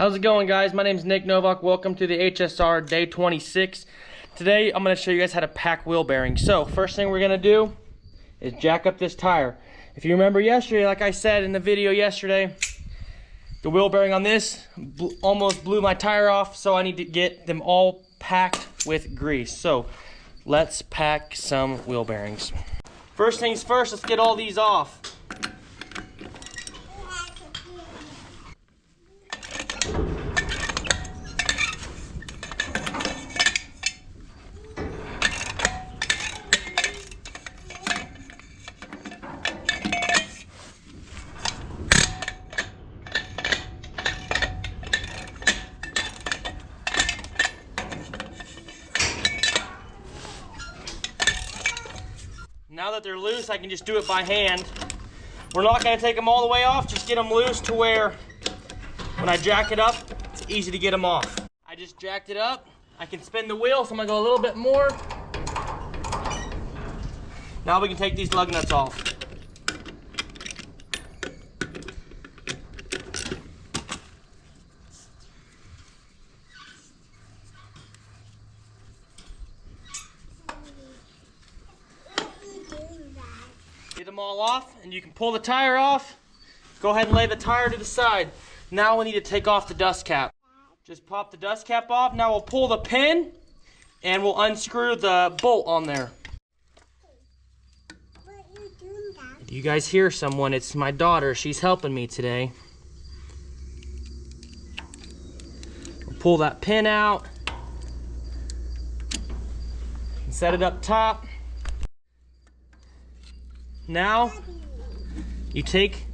How's it going, guys? My name is Nick Novak. Welcome to the HSR day 26. Today I'm going to show you guys how to pack wheel bearings. So first thing we're going to do is jack up this tire. If you remember yesterday, like I said in the video yesterday, the wheel bearing on this almost blew my tire off, so I need to get them all packed with grease. So let's pack some wheel bearings. First things first, let's get all these off. Now that they're loose, I can just do it by hand. We're not going to take them all the way off, just get them loose to where when I jack it up, it's easy to get them off. I just jacked it up. I can spin the wheel, so I'm going to go a little bit more. Now we can take these lug nuts off. Get them all off, and you can pull the tire off. Go ahead and lay the tire to the side. Now we need to take off the dust cap. Just pop the dust cap off. Now we'll pull the pin, and we'll unscrew the bolt on there. If you guys hear someone, it's my daughter. She's helping me today. We'll pull that pin out and set it up top. Now, you take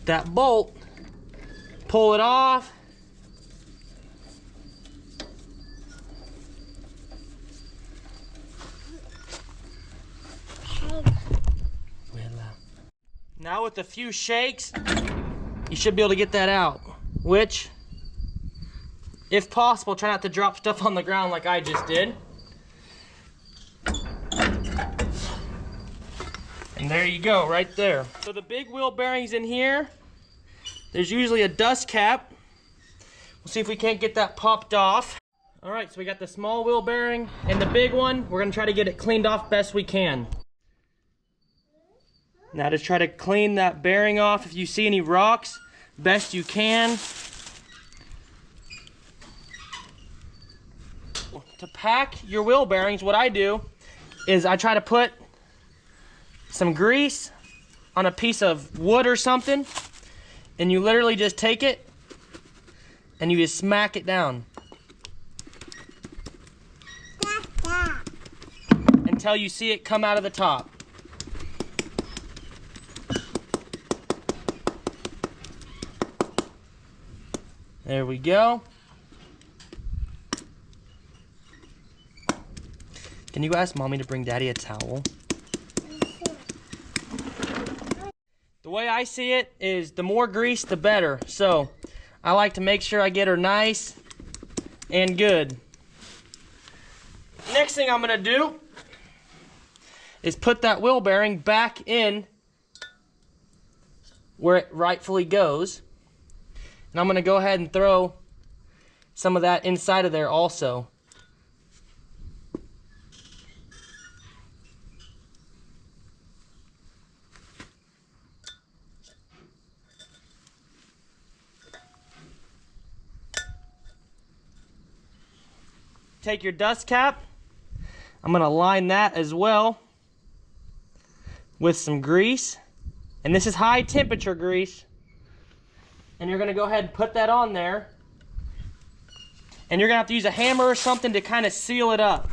that bolt, pull it off, now with a few shakes, you should be able to get that out, which, if possible, try not to drop stuff on the ground like I just did. And there you go, right there. So the big wheel bearings in here, there's usually a dust cap. We'll see if we can't get that popped off. All right, so we got the small wheel bearing and the big one. We're gonna try to get it cleaned off best we can. Now to try to clean that bearing off, if you see any rocks, best you can. To pack your wheel bearings, what I do is I try to put some grease on a piece of wood or something, and you literally just take it and you just smack it down until you see it come out of the top. There we go. Can you ask Mommy to bring Daddy a towel? The way I see it is the more grease, the better. So I like to make sure I get her nice and good. Next thing I'm gonna do is put that wheel bearing back in where it rightfully goes. And I'm gonna go ahead and throw some of that inside of there also. Take your dust cap. I'm gonna line that as well with some grease. And this is high temperature grease. And you're gonna go ahead and put that on there. And you're gonna have to use a hammer or something to kind of seal it up.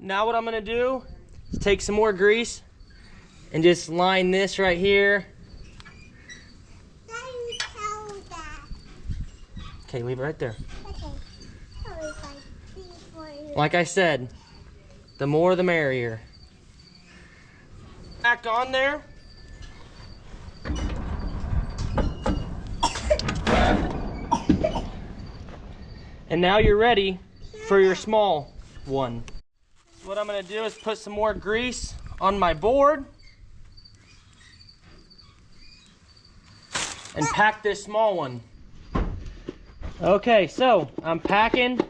Now what I'm gonna do is take some more grease and just line this right here. Okay, leave it right there. Okay. Like I said, the more the merrier. Back on there. And now you're ready for your small one. So what I'm gonna do is put some more grease on my board and pack this small one. Okay, so I'm packing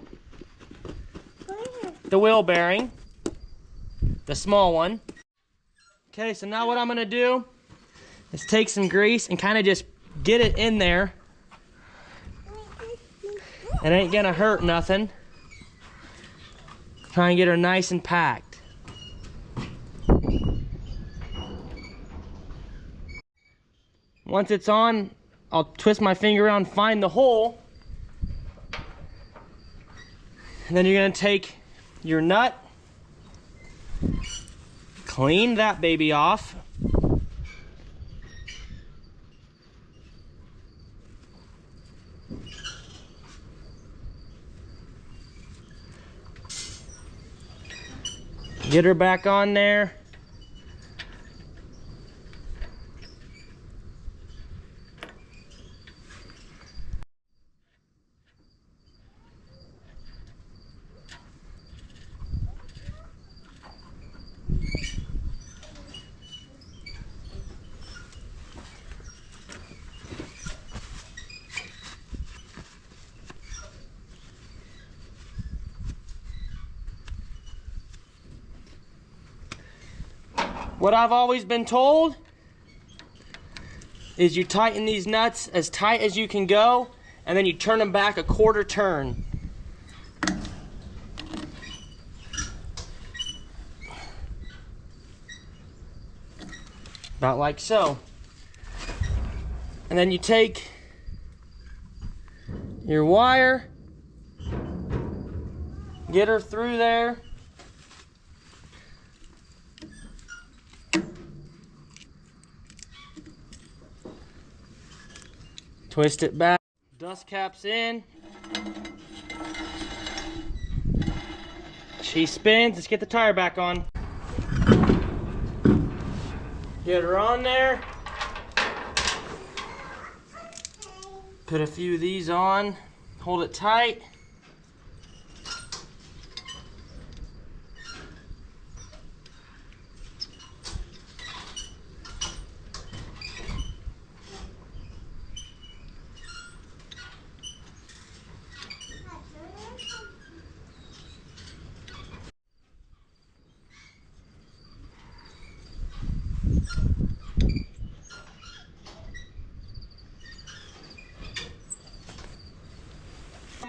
the wheel bearing, the small one. Okay, so now what I'm gonna do is take some grease and kind of just get it in there. It ain't gonna hurt nothing. Try and get her nice and packed. Once it's on, I'll twist my finger around, find the hole. And then you're gonna take your nut, clean that baby off. Get her back on there. What I've always been told is you tighten these nuts as tight as you can go, and then you turn them back a quarter turn. About like so. And then you take your wire, get her through there. Twist it back, dust caps in. She spins, let's get the tire back on. Get her on there. Put a few of these on, hold it tight.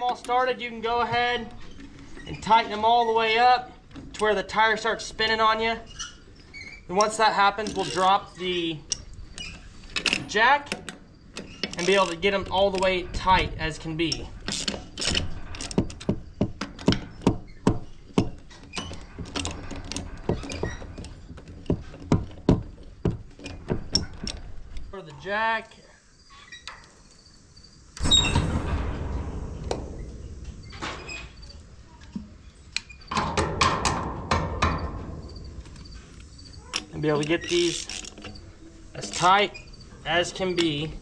All started, you can go ahead and tighten them all the way up to where the tire starts spinning on you. And once that happens, we'll drop the jack and be able to get them all the way tight as can be. For the jack, be able to get these as tight as can be.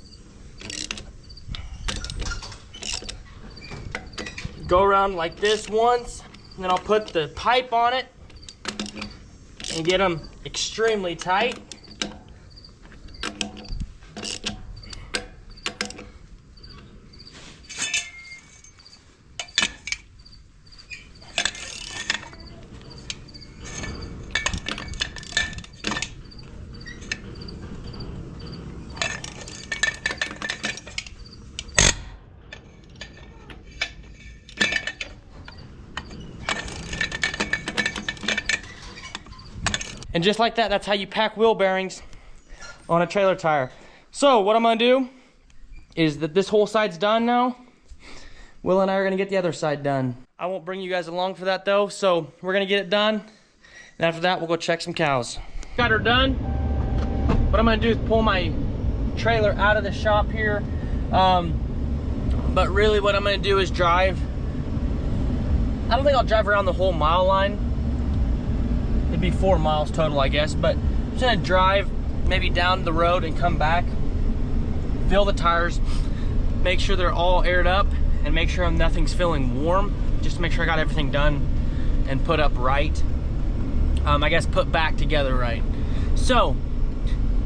Go around like this once, and then I'll put the pipe on it and get them extremely tight. And just like that, that's how you pack wheel bearings on a trailer tire. So what I'm gonna do is that this whole side's done now. Will and I are gonna get the other side done. I won't bring you guys along for that though, so we're gonna get it done. And after that, we'll go check some cows. Got her done. What I'm gonna do is pull my trailer out of the shop here. But really what I'm gonna do is drive. I don't think I'll drive around the whole mile line. It'd be 4 miles total, I guess, but I'm just gonna drive maybe down the road and come back, fill the tires, make sure they're all aired up, and make sure nothing's feeling warm, just to make sure I got everything done and put up right. I guess put back together right. So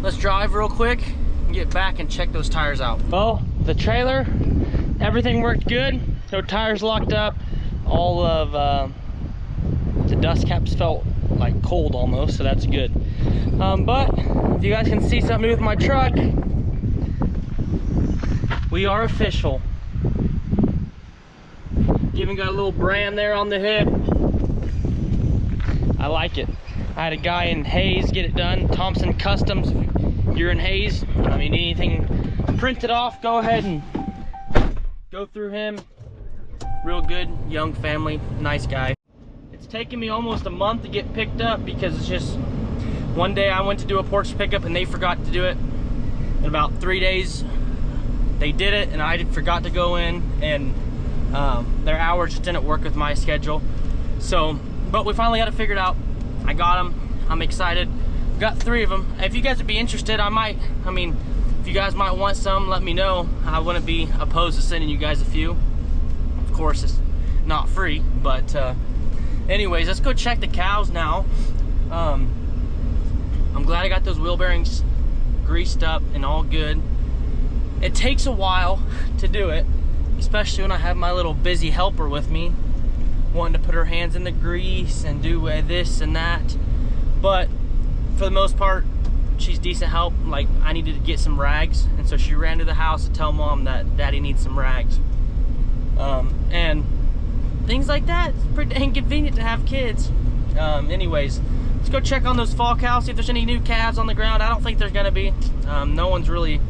let's drive real quick and get back and check those tires out. Well, the trailer, everything worked good. No tires locked up. All of the dust caps felt like cold almost, so that's good. But if you guys can see something new with my truck, we are official. Even got a little brand there on the hip. I like it. I had a guy in Hayes get it done. Thompson Customs. If you're in Hayes, I mean, anything printed off, go ahead and go through him. Real good, young family, nice guy. It's taken me almost a month to get picked up because it's just, one day I went to do a porch pickup and they forgot to do it. In about 3 days, they did it and I forgot to go in, and their hours just didn't work with my schedule. So, but we finally got it figured out. I got them. I'm excited. Got 3 of them. If you guys would be interested, if you guys might want some, let me know. I wouldn't be opposed to sending you guys a few. Of course, it's not free, but anyways, let's go check the cows now. I'm glad I got those wheel bearings greased up and all good. It takes a while to do it, especially when I have my little busy helper with me, wanting to put her hands in the grease and do this and that. But for the most part, she's decent help. Like, I needed to get some rags, and so she ran to the house to tell mom that daddy needs some rags. And things like that. It's pretty dang convenient to have kids. Anyways, let's go check on those fall cows, see if there's any new calves on the ground. I don't think there's gonna be. No one's really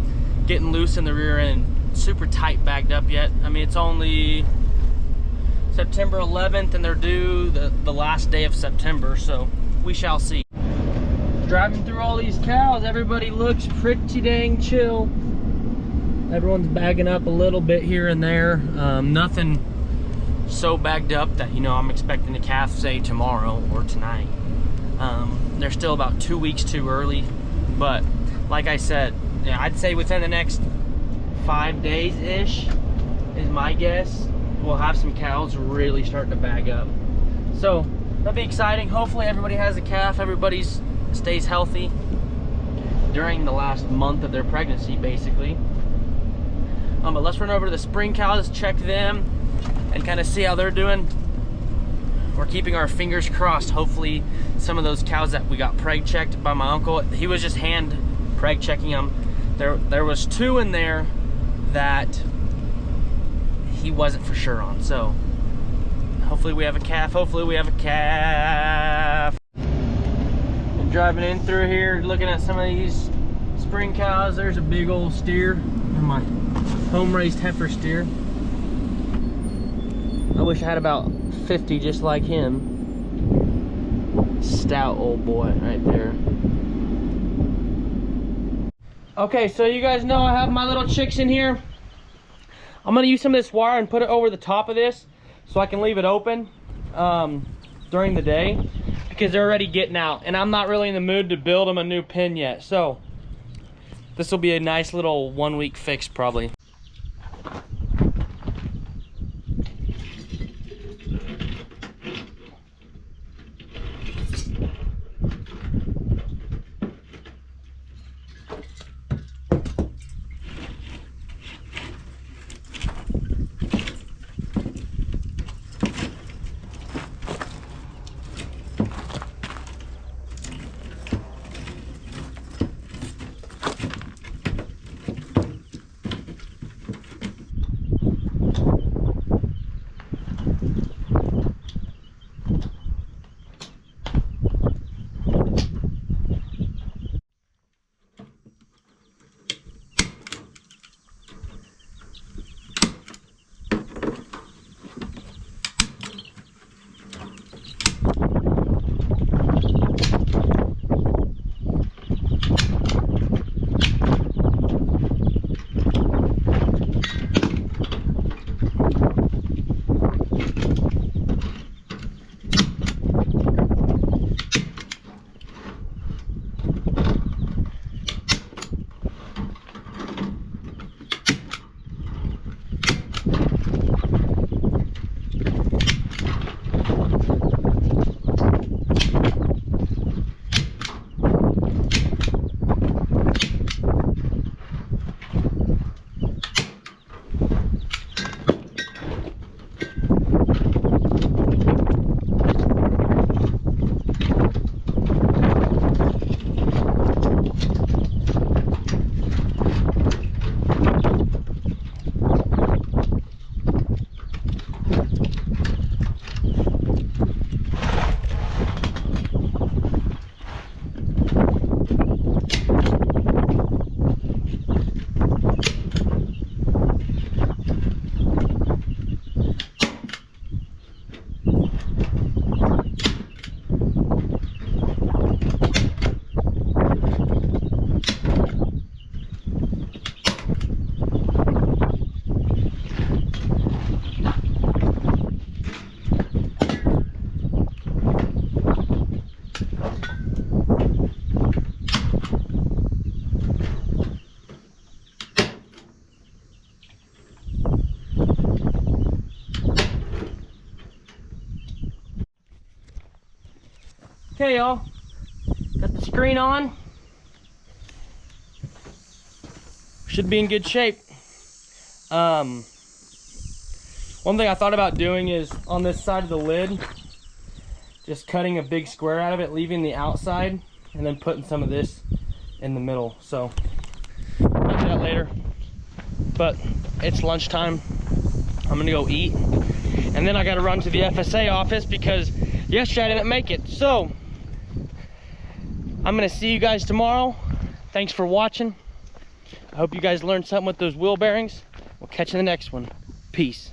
getting loose in the rear end, super tight bagged up yet. I mean, it's only September 11th and they're due the last day of September, so we shall see. Driving through all these cows, everybody looks pretty dang chill. Everyone's bagging up a little bit here and there. Nothing so bagged up that, you know, I'm expecting a calf, say, tomorrow or tonight. They're still about 2 weeks too early, but like I said, yeah, I'd say within the next 5 days-ish is my guess, we'll have some cows really starting to bag up. So that'll be exciting. Hopefully everybody has a calf, everybody stays healthy during the last month of their pregnancy, basically. But let's run over to the spring cows, check them, and kind of see how they're doing. We're keeping our fingers crossed. Hopefully some of those cows that we got preg checked by my uncle, he was just hand preg checking them. There was 2 in there that he wasn't for sure on. So hopefully we have a calf. Hopefully we have a calf. I'm driving in through here, looking at some of these spring cows. There's a big old steer, my home-raised heifer steer. I wish I had about 50 just like him. Stout old boy right there. Okay, so you guys know I have my little chicks in here. I'm gonna use some of this wire and put it over the top of this so I can leave it open during the day, because they're already getting out and I'm not really in the mood to build them a new pen yet. So this will be a nice little 1 week fix probably. Okay, y'all. Got the screen on. Should be in good shape. One thing I thought about doing is on this side of the lid, just cutting a big square out of it, leaving the outside, and then putting some of this in the middle. So I'll do that later. But it's lunchtime. I'm gonna go eat. And then I gotta run to the FSA office because yesterday I didn't make it. So I'm gonna see you guys tomorrow. Thanks for watching. I hope you guys learned something with those wheel bearings. We'll catch you in the next one. Peace.